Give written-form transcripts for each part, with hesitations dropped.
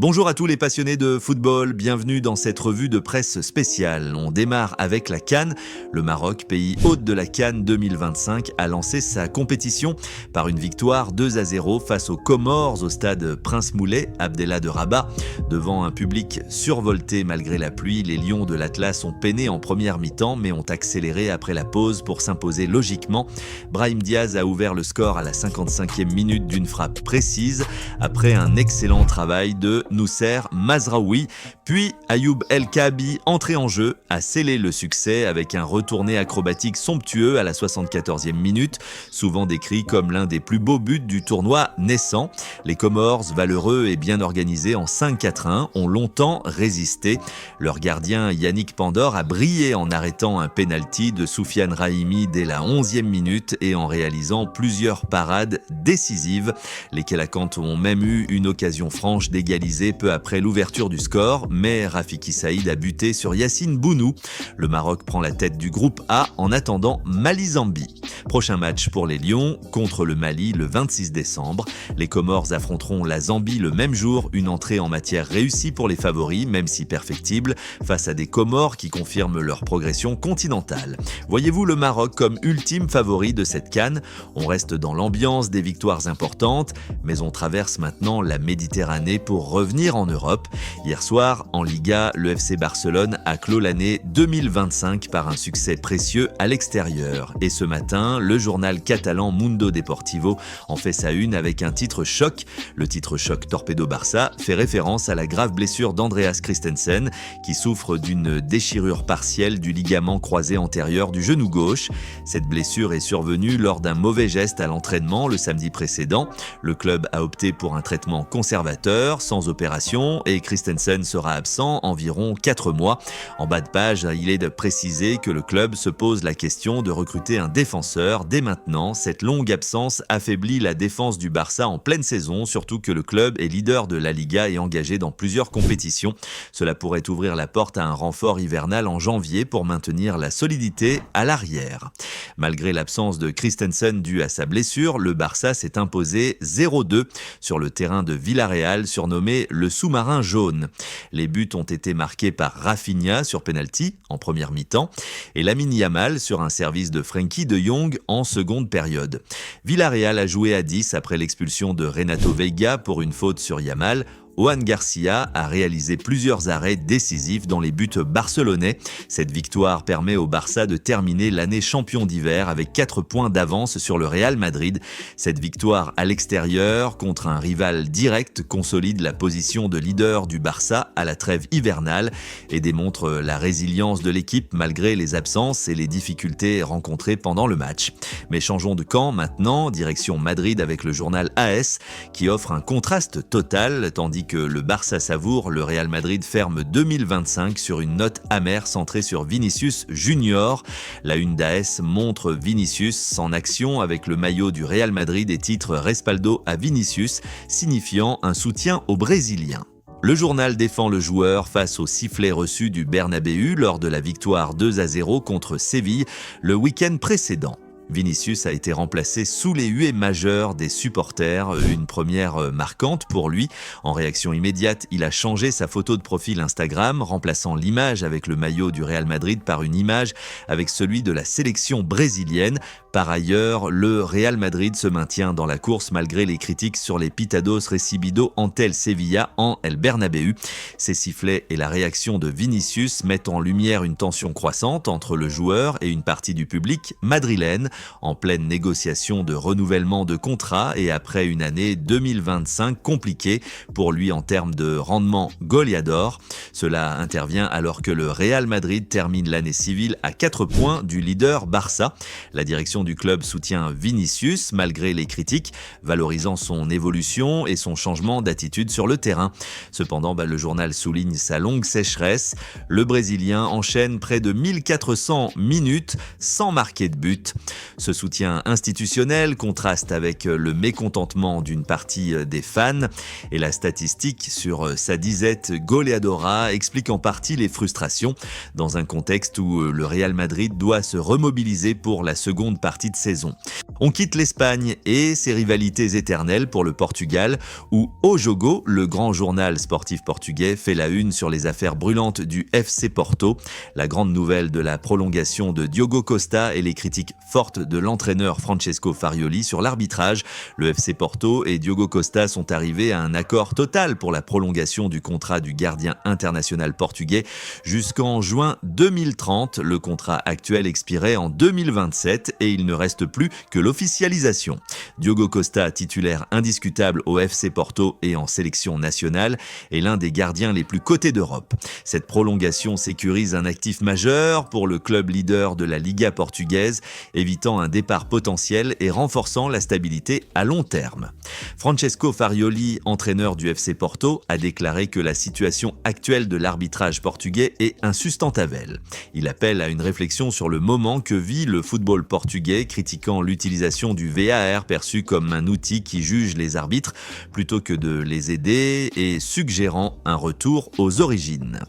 Bonjour à tous les passionnés de football, bienvenue dans cette revue de presse spéciale. On démarre avec la CAN. Le Maroc, pays hôte de la CAN 2025, a lancé sa compétition par une victoire 2-0 face aux Comores au stade Prince Moulay, Abdellah de Rabat. Devant un public survolté malgré la pluie, les Lions de l'Atlas ont peiné en première mi-temps mais ont accéléré après la pause pour s'imposer logiquement. Brahim Diaz a ouvert le score à la 55e minute d'une frappe précise après un excellent travail de Noussair Mazraoui. Puis Ayoub El Kaabi, entré en jeu, a scellé le succès avec un retourné acrobatique somptueux à la 74e minute, souvent décrit comme l'un des plus beaux buts du tournoi naissant. Les Comores, valeureux et bien organisés en 5-4-1, ont longtemps résisté. Leur gardien Yannick Pandor a brillé en arrêtant un penalty de Soufiane Rahimi dès la 11e minute et en réalisant plusieurs parades décisives. Les Kélakantes ont même eu une occasion franche d'égaliser peu après l'ouverture du score, mais Rafiki Saïd a buté sur Yassine Bounou. Le Maroc prend la tête du groupe A en attendant Mali-Zambie. Prochain match pour les Lions contre le Mali le 26 décembre. Les Comores affronteront la Zambie le même jour, une entrée en matière réussie pour les favoris, même si perfectible, face à des Comores qui confirment leur progression continentale. Voyez-vous le Maroc comme ultime favori de cette CAN? On reste dans l'ambiance des victoires importantes, mais on traverse maintenant la Méditerranée pour revenir en Europe. Hier soir, en Liga, le FC Barcelone a clos l'année 2025 par un succès précieux à l'extérieur. Et ce matin, le journal catalan Mundo Deportivo en fait sa une avec un titre choc. Le titre choc Torpedo Barça fait référence à la grave blessure d'Andreas Christensen qui souffre d'une déchirure partielle du ligament croisé antérieur du genou gauche. Cette blessure est survenue lors d'un mauvais geste à l'entraînement le samedi précédent. Le club a opté pour un traitement conservateur, sans opération, et Christensen sera absent environ 4 mois. En bas de page, il est de préciser que le club se pose la question de recruter un défenseur dès maintenant. Cette longue absence affaiblit la défense du Barça en pleine saison, surtout que le club est leader de la Liga et engagé dans plusieurs compétitions. Cela pourrait ouvrir la porte à un renfort hivernal en janvier pour maintenir la solidité à l'arrière. Malgré l'absence de Christensen due à sa blessure, le Barça s'est imposé 0-2 sur le terrain de Villarreal, surnommé le sous-marin jaune. Les buts ont été marqués par Rafinha sur penalty en première mi-temps et Lamine Yamal sur un service de Frenkie de Jong en seconde période. Villarreal a joué à 10 après l'expulsion de Renato Veiga pour une faute sur Yamal. Juan Garcia a réalisé plusieurs arrêts décisifs dans les buts barcelonais. Cette victoire permet au Barça de terminer l'année champion d'hiver avec 4 points d'avance sur le Real Madrid. Cette victoire à l'extérieur contre un rival direct consolide la position de leader du Barça à la trêve hivernale et démontre la résilience de l'équipe malgré les absences et les difficultés rencontrées pendant le match. Mais changeons de camp maintenant, direction Madrid avec le journal AS qui offre un contraste total tandis que le Barça savoure, le Real Madrid ferme 2025 sur une note amère centrée sur Vinicius Junior. La une d'AS montre Vinicius en action avec le maillot du Real Madrid et titre Respaldo à Vinicius, signifiant un soutien aux Brésiliens. Le journal défend le joueur face au sifflet reçu du Bernabéu lors de la victoire 2-0 contre Séville le week-end précédent. Vinicius a été remplacé sous les huées majeures des supporters, une première marquante pour lui. En réaction immédiate, il a changé sa photo de profil Instagram, remplaçant l'image avec le maillot du Real Madrid par une image avec celui de la sélection brésilienne. Par ailleurs, le Real Madrid se maintient dans la course malgré les critiques sur les pitados recibido ante el Sevilla en El Bernabéu. Ces sifflets et la réaction de Vinicius mettent en lumière une tension croissante entre le joueur et une partie du public madrilène. En pleine négociation de renouvellement de contrat et après une année 2025 compliquée pour lui en termes de rendement goleador. Cela intervient alors que le Real Madrid termine l'année civile à 4 points du leader Barça. La direction du club soutient Vinicius malgré les critiques, valorisant son évolution et son changement d'attitude sur le terrain. Cependant, le journal souligne sa longue sécheresse. Le Brésilien enchaîne près de 1400 minutes sans marquer de but. Ce soutien institutionnel contraste avec le mécontentement d'une partie des fans et la statistique sur sa disette Goleadora explique en partie les frustrations dans un contexte où le Real Madrid doit se remobiliser pour la seconde partie de saison. On quitte l'Espagne et ses rivalités éternelles pour le Portugal où O Jogo, le grand journal sportif portugais, fait la une sur les affaires brûlantes du FC Porto, la grande nouvelle de la prolongation de Diogo Costa et les critiques fortes de l'entraîneur Francesco Farioli sur l'arbitrage. Le FC Porto et Diogo Costa sont arrivés à un accord total pour la prolongation du contrat du gardien international portugais jusqu'en juin 2030. Le contrat actuel expirait en 2027 et il ne reste plus que l'officialisation. Diogo Costa, titulaire indiscutable au FC Porto et en sélection nationale, est l'un des gardiens les plus cotés d'Europe. Cette prolongation sécurise un actif majeur pour le club leader de la Liga portugaise, évitant un départ potentiel et renforçant la stabilité à long terme. Francesco Farioli, entraîneur du FC Porto, a déclaré que la situation actuelle de l'arbitrage portugais est insustentable. Il appelle à une réflexion sur le moment que vit le football portugais, critiquant l'utilisation du VAR perçu comme un outil qui juge les arbitres plutôt que de les aider et suggérant un retour aux origines.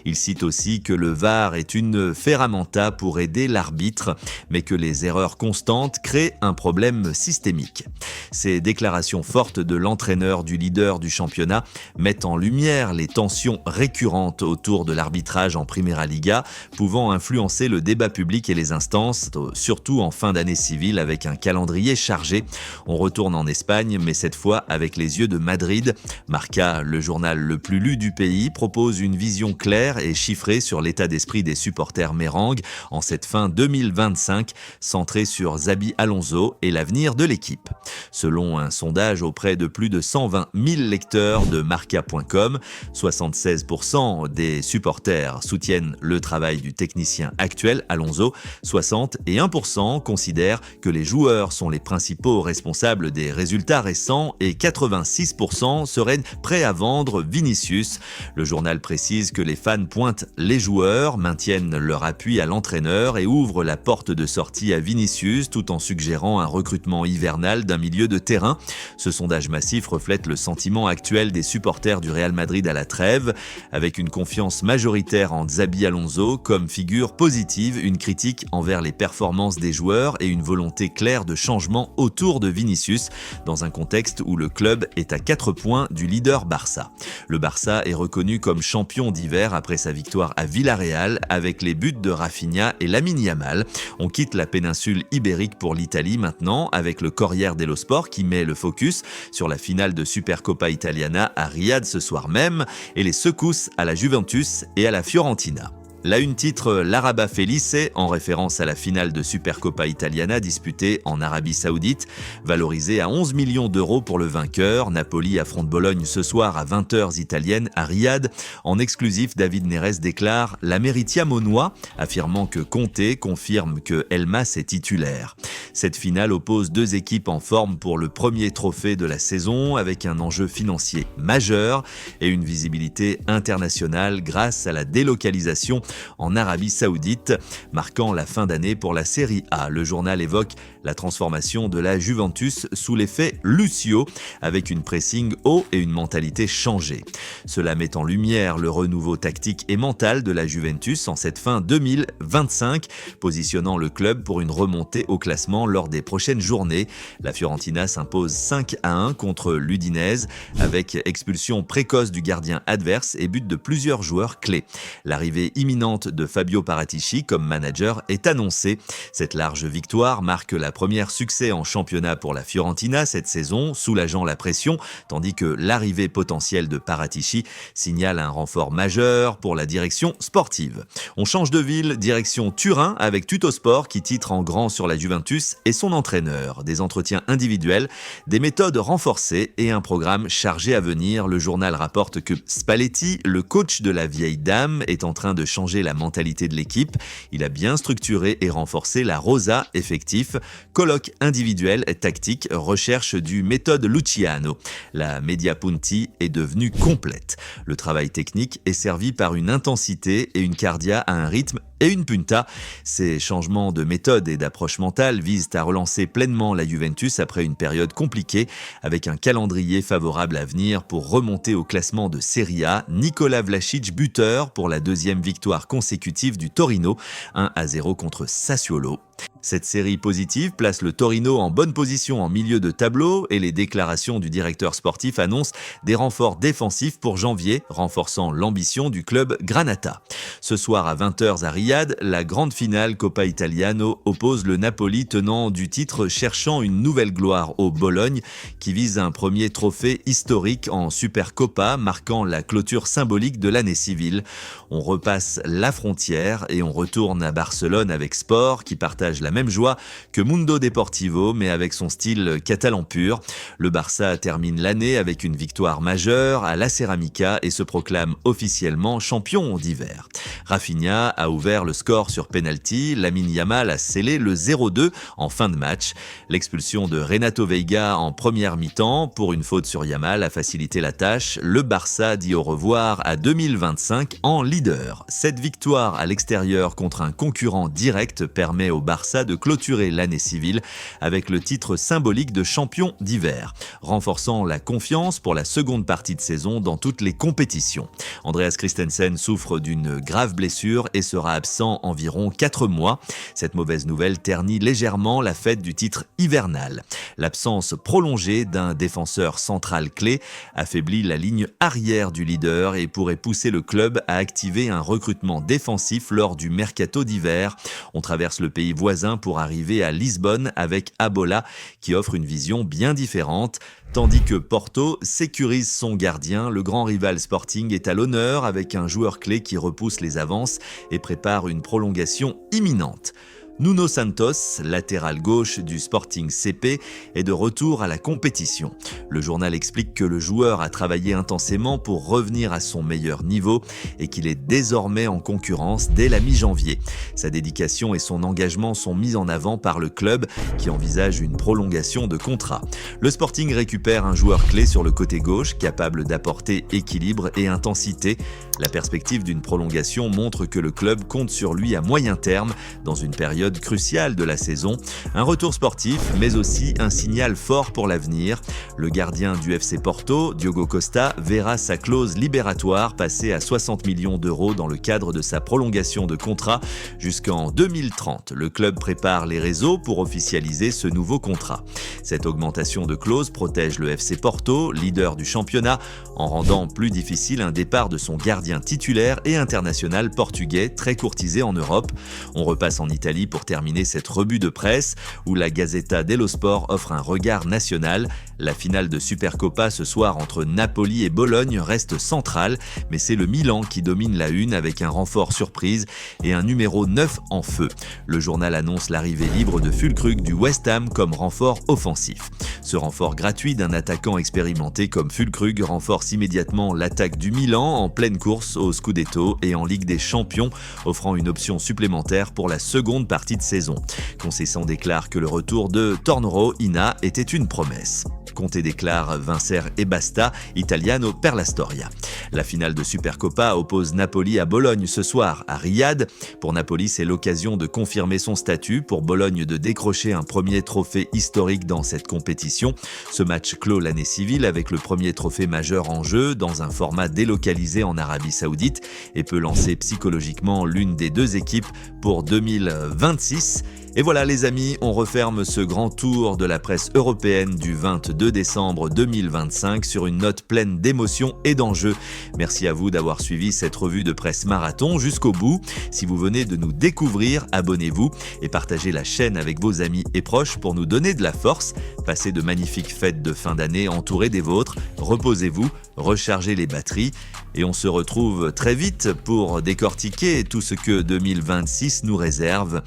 Il cite aussi que le VAR est une ferramenta pour aider l'arbitre, mais que les erreurs constantes créent un problème systémique. Ces déclarations fortes de l'entraîneur du leader du championnat mettent en lumière les tensions récurrentes autour de l'arbitrage en Primera Liga, pouvant influencer le débat public et les instances, surtout en fin d'année civile avec un calendrier chargé. On retourne en Espagne, mais cette fois avec les yeux de Madrid. Marca, le journal le plus lu du pays, propose une vision claire et chiffrée sur l'état d'esprit des supporters merengues en cette fin 2025, centrée sur Xabi Alonso et l'avenir de l'équipe. Selon un sondage auprès de plus de 120 000 lecteurs de Marca.com, 76% des supporters soutiennent le travail du technicien actuel, Alonso, 61% considèrent que les joueurs sont les principaux responsables des résultats récents et 86% seraient prêts à vendre Vinicius. Le journal précise que les fans pointent les joueurs, maintiennent leur appui à l'entraîneur et ouvrent la porte de sortie à Vinicius tout en suggérant un recrutement hivernal d'un milieu de terrain. Ce sondage massif reflète le sentiment actuel des supporters du Real Madrid à la trêve, avec une confiance majoritaire en Xabi Alonso comme figure positive, une critique envers les performances des joueurs et une volonté claire de changement autour de Vinicius, dans un contexte où le club est à 4 points du leader Barça. Le Barça est reconnu comme champion d'hiver après sa victoire à Villarreal avec les buts de Rafinha et Lamine Yamal. On quitte la péninsule ibérique pour l'Italie maintenant avec le Corriere dello Sport qui met le focus sur la finale de Supercoppa Italiana à Riyad ce soir même et les secousses à la Juventus et à la Fiorentina. La une titre l'Araba Felice en référence à la finale de Supercoppa Italiana disputée en Arabie Saoudite, valorisée à 11 millions d'euros pour le vainqueur. Napoli affronte Bologne ce soir à 20h italienne à Riyad. En exclusif, David Neres déclare la Meritia Monnois, affirmant que Conte confirme que Elmas est titulaire. Cette finale oppose deux équipes en forme pour le premier trophée de la saison avec un enjeu financier majeur et une visibilité internationale grâce à la délocalisation en Arabie Saoudite, marquant la fin d'année pour la Série A. Le journal évoque la transformation de la Juventus sous l'effet Lucio, avec une pressing haut et une mentalité changée. Cela met en lumière le renouveau tactique et mental de la Juventus en cette fin 2025, positionnant le club pour une remontée au classement lors des prochaines journées. La Fiorentina s'impose 5-1 contre l'Udinese, avec expulsion précoce du gardien adverse et but de plusieurs joueurs clés. L'arrivée imminente de Fabio Paratici comme manager est annoncée. Cette large victoire marque la première succès en championnat pour la Fiorentina cette saison, soulageant la pression, tandis que l'arrivée potentielle de Paratici signale un renfort majeur pour la direction sportive. On change de ville, direction Turin avec Tuttosport qui titre en grand sur la Juventus et son entraîneur. Des entretiens individuels, des méthodes renforcées et un programme chargé à venir. Le journal rapporte que Spalletti, le coach de la vieille dame, est en train de changer la mentalité de l'équipe. Il a bien structuré et renforcé la rosa effectif. Colloque individuel, tactique, recherche du méthode Luciano. La Media Punti est devenue complète. Le travail technique est servi par une intensité et une cardia à un rythme et une punta. Ces changements de méthode et d'approche mentale visent à relancer pleinement la Juventus après une période compliquée, avec un calendrier favorable à venir pour remonter au classement de Serie A. Nikola Vlašić buteur pour la deuxième victoire consécutive du Torino, 1-0 contre Sassuolo. Cette série positive place le Torino en bonne position en milieu de tableau et les déclarations du directeur sportif annoncent des renforts défensifs pour janvier, renforçant l'ambition du club Granata. Ce soir à 20h à Riyad, la grande finale Coppa Italiano oppose le Napoli tenant du titre cherchant une nouvelle gloire au Bologne qui vise un premier trophée historique en Supercoppa marquant la clôture symbolique de l'année civile. On repasse la frontière et on retourne à Barcelone avec Sport qui partage la même joie que Mundo Deportivo mais avec son style catalan pur. Le Barça termine l'année avec une victoire majeure à la Ceramica et se proclame officiellement champion d'hiver. Rafinha a ouvert le score sur penalty, Lamine Yamal a scellé le 0-2 en fin de match. L'expulsion de Renato Veiga en première mi-temps pour une faute sur Yamal a facilité la tâche. Le Barça dit au revoir à 2025 en leader. Cette victoire à l'extérieur contre un concurrent direct permet au Barça de clôturer l'année civile avec le titre symbolique de champion d'hiver, renforçant la confiance pour la seconde partie de saison dans toutes les compétitions. Andreas Christensen souffre d'une grave blessure et sera absent environ 4 mois. Cette mauvaise nouvelle ternit légèrement la fête du titre hivernal. L'absence prolongée d'un défenseur central clé affaiblit la ligne arrière du leader et pourrait pousser le club à activer un recrutement défensif lors du mercato d'hiver. On traverse le pays voisin pour arriver à Lisbonne avec Abola qui offre une vision bien différente. Tandis que Porto sécurise son gardien, le grand rival Sporting est à l'honneur avec un joueur clé qui repousse les avances et prépare une prolongation imminente. Nuno Santos, latéral gauche du Sporting CP, est de retour à la compétition. Le journal explique que le joueur a travaillé intensément pour revenir à son meilleur niveau et qu'il est désormais en concurrence dès la mi-janvier. Sa dédication et son engagement sont mis en avant par le club qui envisage une prolongation de contrat. Le Sporting récupère un joueur clé sur le côté gauche capable d'apporter équilibre et intensité. La perspective d'une prolongation montre que le club compte sur lui à moyen terme dans une période cruciale de la saison. Un retour sportif, mais aussi un signal fort pour l'avenir. Le gardien du FC Porto, Diogo Costa, verra sa clause libératoire passer à 60 millions d'euros dans le cadre de sa prolongation de contrat jusqu'en 2030. Le club prépare les réseaux pour officialiser ce nouveau contrat. Cette augmentation de clause protège le FC Porto, leader du championnat, en rendant plus difficile un départ de son gardien titulaire et international portugais très courtisé en Europe. On repasse en Italie pour terminer cette revue de presse où la Gazzetta dello Sport offre un regard national. La finale de Supercoppa ce soir entre Napoli et Bologne reste centrale, mais c'est le Milan qui domine la une avec un renfort surprise et un numéro 9 en feu. Le journal annonce l'arrivée libre de Füllkrug du West Ham comme renfort offensif. Ce renfort gratuit d'un attaquant expérimenté comme Füllkrug renforce immédiatement l'attaque du Milan en pleine course au Scudetto et en Ligue des Champions, offrant une option supplémentaire pour la seconde partie de saison. Concessant déclare que le retour de Tornoro Ina était une promesse. Conte déclare Vincer et basta, Italiano per la storia. La finale de Supercoppa oppose Napoli à Bologne ce soir à Riyad. Pour Napoli, c'est l'occasion de confirmer son statut, pour Bologne de décrocher un premier trophée historique dans cette compétition. Ce match clôt l'année civile avec le premier trophée majeur en jeu dans un format délocalisé en Arabie Saoudite et peut lancer psychologiquement l'une des deux équipes pour 2026. Et voilà les amis, on referme ce grand tour de la presse européenne du 22 décembre 2025 sur une note pleine d'émotions et d'enjeux. Merci à vous d'avoir suivi cette revue de presse marathon jusqu'au bout. Si vous venez de nous découvrir, abonnez-vous et partagez la chaîne avec vos amis et proches pour nous donner de la force. Passez de magnifiques fêtes de fin d'année entourées des vôtres. Reposez-vous, rechargez les batteries et on se retrouve très vite pour décortiquer tout ce que 2026 nous réserve.